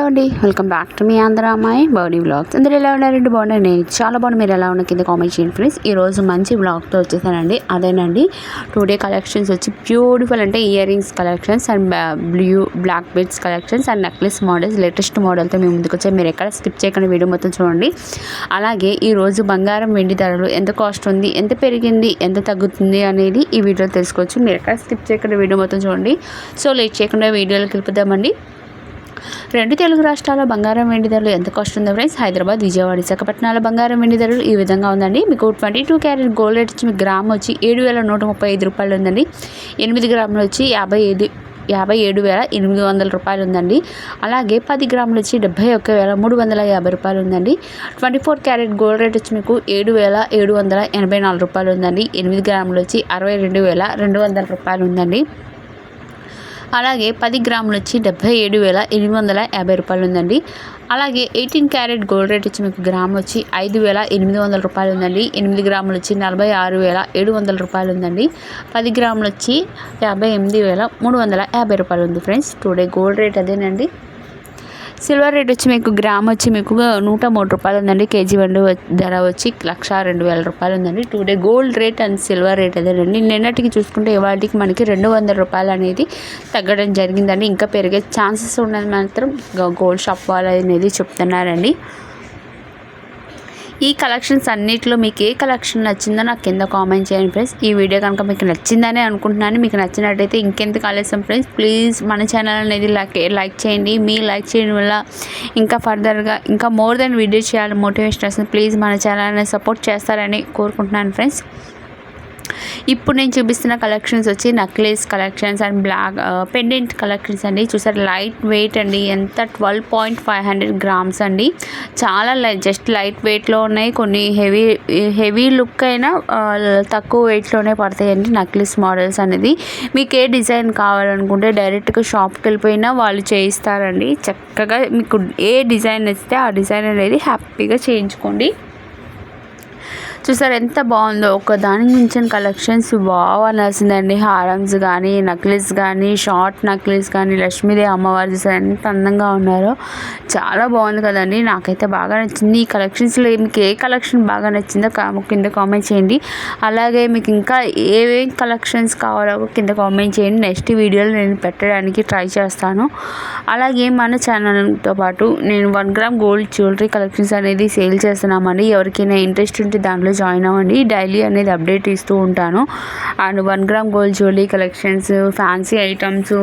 అండి, welcome back to me Andhra అమ్మాయి body vlogs. అందరూ ఎలా ఉన్నారండి? బాగున్నాను. నేను చాలా బాగున్నాను. మీరు ఎలా ఉన్న కింద కామెంట్ చేయండి ఫ్రెండ్స్. ఈరోజు మంచి వ్లాగ్తో వచ్చేసానండి. అదేనండి టుడే కలెక్షన్స్ వచ్చి బ్యూటిఫుల్ అంటే earrings collections and black beads collections and necklace models latest మోడల్తో మేము ముందుకు వచ్చాము. మీరు ఎక్కడ స్కిప్ చేయకుండా వీడియో మొత్తం చూడండి. అలాగే ఈరోజు బంగారం వెండి ధరలు ఎంత కాస్ట్ ఉంది, ఎంత పెరిగింది, ఎంత తగ్గుతుంది అనేది ఈ వీడియోలో తెలుసుకోవచ్చు. మీరు ఎక్కడ స్కిప్ చేయకుండా వీడియో మొత్తం చూడండి. సో లేట్ చేయకుండా వీడియోలోకి వెళ్ళిపోదామండి. రెండు తెలుగు రాష్ట్రాల బంగారం వెండి ధరలు ఎంత కాస్ట్ ఉందో ఫ్రెండ్స్. హైదరాబాద్, విజయవాడ, విశాఖపట్నాల బంగారం వెండి ధరలు ఈ విధంగా ఉందండి. మీకు 22 క్యారెట్ గోల్డ్ రేట్ వచ్చి మీకు గ్రామ్ వచ్చి 7,135 రూపాయలు ఉందండి. 8 గ్రాములు వచ్చి 57,800 రూపాయలు ఉందండి. అలాగే 10 గ్రాములు వచ్చి 71,350 రూపాయలు ఉందండి. 24 క్యారెట్ గోల్డ్ రేట్ వచ్చి మీకు 7,784 రూపాయలు ఉందండి. 8 గ్రాములు వచ్చి 62,200 రూపాయలు ఉందండి. అలాగే 10 గ్రాములు వచ్చి 77,850 రూపాయలు ఉందండి. అలాగే 18 క్యారెట్ గోల్డ్ రేట్ వచ్చి మీకు గ్రామ్ వచ్చి 5,800 రూపాయలు ఉందండి. 8 గ్రాములు వచ్చి 46,700 రూపాయలు ఉందండి. 10 గ్రాములు వచ్చి 58,350 రూపాయలు ఉంది ఫ్రెండ్స్. టుడే గోల్డ్ రేట్ అదేనండి. సిల్వర్ రేట్ వచ్చి మీకు గ్రామ్ వచ్చి మీకు 103 రూపాయలు ఉందండి. కేజీ వెండి ధర వచ్చి 1,02,000 రూపాయలు ఉందండి. Today gold rate and silver rate అదేనండి. నిన్నటికి చూసుకుంటే ఇవాళకి మనకి 200 రూపాయలు అనేది తగ్గడం జరిగిందండి. ఇంకా పెరిగే ఛాన్సెస్ ఉన్నది మాత్రం గోల్డ్ షాప్ వాళ్ళు అనేది చెప్తున్నారండి. ఈ కలెక్షన్స్ అన్నిటిలో మీకు ఏ కలెక్షన్ నచ్చిందో నాకు కింద కామెంట్ చేయండి ఫ్రెండ్స్. ఈ వీడియో కనుక మీకు నచ్చిందని అనుకుంటున్నాను. మీకు నచ్చినట్టయితే ఇంకెందుకు ఆలస్యం ఫ్రెండ్స్, ప్లీజ్ మన ఛానల్ అనేది లైక్ చేయండి. మీ లైక్ చేయడం వల్ల ఇంకా ఫర్దర్గా ఇంకా మోర్ దెన్ వీడియో చేయాలి మోటివేషన్ వస్తుంది. ప్లీజ్ మన ఛానల్ని సపోర్ట్ చేస్తారని కోరుకుంటున్నాను ఫ్రెండ్స్. ఇప్పుడు నేను చూపిస్తున్న కలెక్షన్స్ వచ్చి necklace collections and black pendant collections అండి. చూసారు లైట్ వెయిట్ అండి. ఎంత 12.500 గ్రామ్స్ అండి. చాలా జస్ట్ లైట్ వెయిట్లో ఉన్నాయి. కొన్ని హెవీ లుక్ అయినా తక్కువ వెయిట్లోనే పడతాయండి నెక్లెస్ మోడల్స్ అనేది. మీకు ఏ డిజైన్ కావాలనుకుంటే డైరెక్ట్గా షాప్కి వెళ్ళిపోయినా వాళ్ళు చేయిస్తారండి. చక్కగా మీకు ఏ డిజైన్ ఇస్తే ఆ డిజైన్ అనేది హ్యాపీగా చేయించుకోండి. చూసారు ఎంత బాగుందో. ఒక దానికి మించిన కలెక్షన్స్ బాగా అనాల్సిందండి. హారమ్స్ కానీ, నెక్లెస్ కానీ, షార్ట్ నెక్లెస్ కానీ, లక్ష్మీదేవి అమ్మవారు చూసారు ఎంత అందంగా ఉన్నారో. చాలా బాగుంది కదండి. నాకైతే బాగా నచ్చింది. ఈ కలెక్షన్స్లో మీకు ఏ కలెక్షన్ బాగా నచ్చిందో కింద కామెంట్ చేయండి. అలాగే మీకు ఇంకా ఏమేం కలెక్షన్స్ కావాలో కింద కామెంట్ చేయండి. నెక్స్ట్ వీడియోలో నేను పెట్టడానికి ట్రై చేస్తాను. అలాగే మన ఛానల్తో పాటు నేను 1 గ్రామ్ గోల్డ్ జ్యువెలరీ కలెక్షన్స్ అనేది సేల్ చేస్తున్నామండి. ఎవరికైనా ఇంట్రెస్ట్ ఉంటే దాంట్లో జాయిన్ అవ్వండి. డైలీ అనేది అప్డేట్ ఇస్తూ ఉంటాను. And 1 gram gold jewellery collections, fancy items,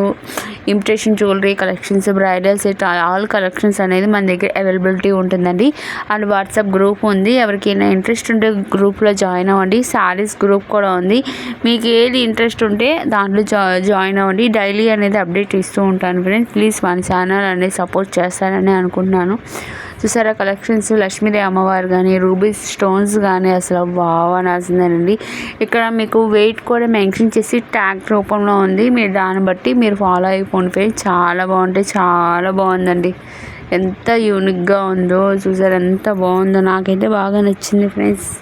imitation jewellery collections, bridal set all collections అనేది మన దగ్గర అవైలబిలిటీ ఉంటుందండి. అండ్ వాట్సాప్ గ్రూప్ ఉంది. ఎవరికైనా ఇంట్రెస్ట్ ఉంటే గ్రూప్లో జాయిన్ అవ్వండి. శారీస్ గ్రూప్ కూడా ఉంది. మీకు ఏది ఇంట్రెస్ట్ ఉంటే దాంట్లో జాయిన్ అవ్వండి. డైలీ అనేది అప్డేట్ ఇస్తూ ఉంటాను ఫ్రెండ్స్. ప్లీజ్ మన ఛానల్ అనేది సపోర్ట్ చేస్తారని అనుకుంటున్నాను. చూసారా కలెక్షన్స్ లక్ష్మీదేవి అమ్మవారు కానీ, రూబీ స్టోన్స్ కానీ అసలు బాగా నాసిందేనండి. ఇక్కడ మీకు వెయిట్ కూడా మెన్షన్ చేసి ట్యాగ్ రూపంలో ఉంది. మీరు దాన్ని బట్టి మీరు ఫాలో అయిపోండి ఫ్రెండ్స్. చాలా బాగుంటాయి. చాలా బాగుందండి. ఎంత యూనిక్గా ఉందో చూసారు ఎంత బాగుందో. నాకైతే బాగా నచ్చింది ఫ్రెండ్స్.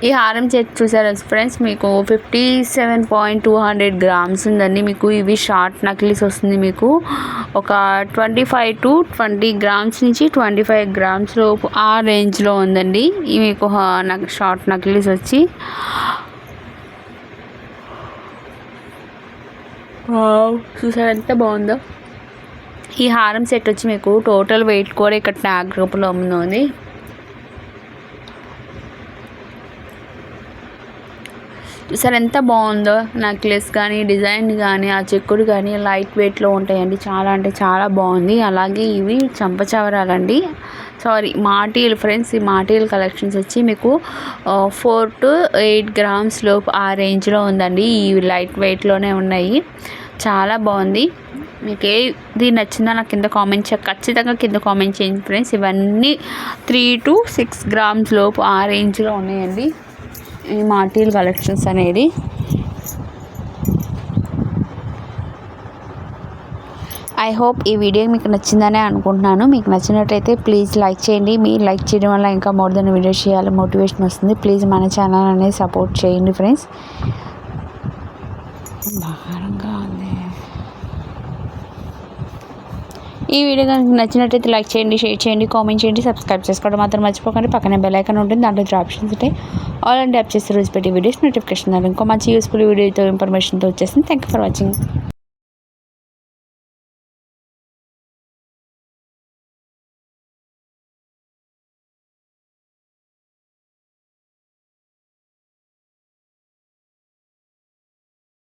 ఈ హారం సెట్ చూసారు ఫ్రెండ్స్ మీకు 57.200 గ్రామ్స్ ఉందండి. మీకు ఇవి షార్ట్ నక్లీస్ వస్తుంది. మీకు ఒక 25 to 20 గ్రామ్స్ నుంచి 25 గ్రామ్స్ లోపు ఆ రేంజ్లో ఉందండి. ఇవి మీకు షార్ట్ నక్లీస్ వచ్చి చూసారు ఎంత బాగుందో. ఈ హారం సెట్ వచ్చి మీకు టోటల్ వెయిట్ కూడా ఇక్కడ ట్యాగ్ రూపంలో ఉంది. సార్ ఎంత బాగుందో. నెక్లెస్ కానీ, డిజైన్ కానీ, ఆ చెక్కుడు కానీ లైట్ వెయిట్లో ఉంటాయండి. చాలా అంటే చాలా బాగుంది. అలాగే ఇవి చంపచవరాలండి, మాటీలు ఫ్రెండ్స్. ఈ మాటీలు కలెక్షన్స్ వచ్చి మీకు 4 to 8 గ్రామ్స్ లోపు ఆ రేంజ్లో ఉందండి. ఇవి లైట్ వెయిట్లోనే ఉన్నాయి. చాలా బాగుంది. మీకు ఏది నచ్చిందో నాకు ఖచ్చితంగా కింద కామెంట్ చేయండి ఫ్రెండ్స్. ఇవన్నీ 3 to 6 గ్రామ్స్ లోపు ఆ రేంజ్లో ఉన్నాయండి ఈ మాటీల్ కలెక్షన్స్ అనేది. ఐ హోప్ ఈ వీడియో మీకు నచ్చిందనే అనుకుంటున్నాను. మీకు నచ్చినట్టయితే ప్లీజ్ లైక్ చేయండి. మీరు లైక్ చేయడం వల్ల ఇంకా మోర్ దెన్ వీడియో చేయాలి మోటివేషన్ వస్తుంది. ప్లీజ్ మన ఛానల్ అనేది సపోర్ట్ చేయండి ఫ్రెండ్స్. భారంగా ఉంది. ఈ వీడియో కనుక నచ్చినట్టయితే లైక్ చేయండి, షేర్ చేయండి, కామెంట్ చేయండి, సబ్స్క్రైబ్ చేసుకోవడం మాత్రం మర్చిపోకండి. పక్కనే బెల్ ఐకాన్ ఉంటుంది, దాంట్లో 3 ఆప్షన్స్ ఉంటాయి. ఆల్ అండ్ ట్యాప్ చేస్తే రోజు పెట్టి వీడియోస్ నోటిఫికేషన్ ఇంకో మంచి యూస్ఫుల్ వీడియోతో ఇన్ఫర్మేషన్తో వచ్చేసింది. Thank you for watching.